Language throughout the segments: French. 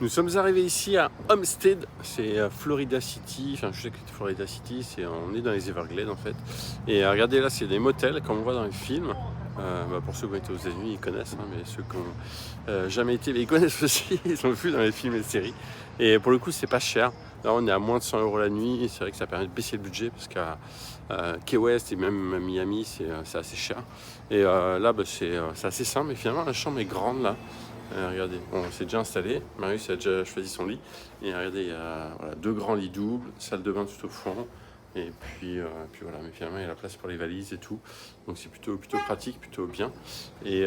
Nous sommes arrivés ici à Homestead, c'est Florida City, enfin je sais que c'est Florida City, on est dans les Everglades en fait. Et regardez là, c'est des motels comme on voit dans les films. Pour ceux qui ont été aux États-Unis, ils connaissent, hein, mais ceux qui n'ont jamais été, mais ils connaissent aussi, ils ont vu dans les films et les séries. Et pour le coup, c'est pas cher. Là, on est à moins de 100 € la nuit. C'est vrai que ça permet de baisser le budget parce qu'à Key West et même à Miami, c'est assez cher. Et là, c'est assez simple. Et finalement, la chambre est grande là. Regardez, on s'est déjà installé. Marius a déjà choisi son lit. Et regardez, il y a deux grands lits doubles, salle de bain tout au fond. Et puis voilà, mais finalement il y a la place pour les valises et tout. Donc c'est plutôt pratique, plutôt bien. Et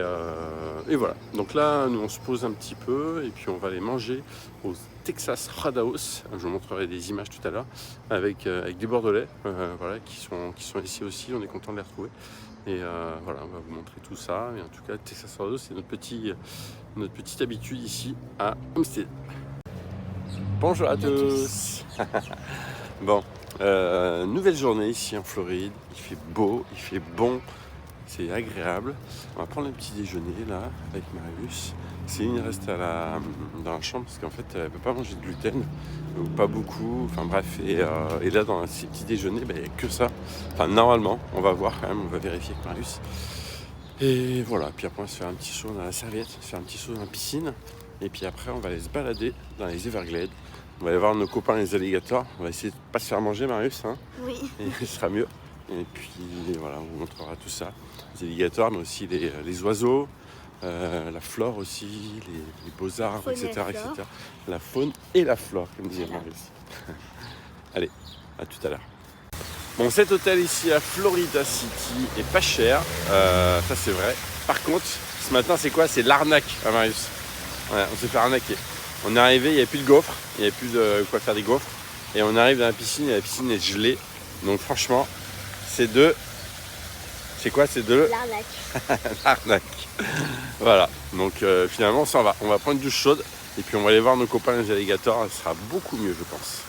voilà. Donc là, nous on se pose un petit peu et puis on va aller manger au Texas Roadhouse. Je vous montrerai des images tout à l'heure avec des Bordelais, voilà, qui sont ici aussi. On est content de les retrouver. Et voilà, on va vous montrer tout ça. Et en tout cas, Texas Roadhouse, c'est notre petite habitude ici à Homestead. Bonjour à tous. Bon, nouvelle journée ici en Floride. Il fait beau, il fait bon, c'est agréable. On va prendre le petit déjeuner là avec Marius. Céline reste dans la chambre parce qu'en fait elle ne peut pas manger de gluten, ou pas beaucoup. Enfin bref, et là dans ces petits déjeuners, il n'y a que ça. Enfin normalement, on va voir quand même, on va vérifier avec Marius. Et voilà, puis après on va se faire un petit saut dans la serviette, se faire un petit saut dans la piscine. Et puis après on va aller se balader dans les Everglades. On va aller voir nos copains les alligators. On va essayer de ne pas se faire manger, Marius. Hein, oui. Et ce sera mieux. Et puis voilà, on vous montrera tout ça. Les alligators, mais aussi les oiseaux, la flore aussi, les beaux arbres, etc., etc. La faune et la flore, comme disait Marius. Allez, à tout à l'heure. Bon, cet hôtel ici à Florida City est pas cher. Ça, c'est vrai. Par contre, ce matin, c'est quoi? C'est l'arnaque, hein, Marius. Ouais, on s'est fait arnaquer. On est arrivé, il n'y avait plus de gaufres, il n'y avait plus de quoi faire des gaufres. Et on arrive dans la piscine et la piscine est gelée. Donc franchement, c'est quoi? C'est de l'arnaque. L'arnaque. Voilà. Donc finalement, on s'en va. On va prendre une douche chaude et puis on va aller voir nos copains les alligators. Ça sera beaucoup mieux, je pense.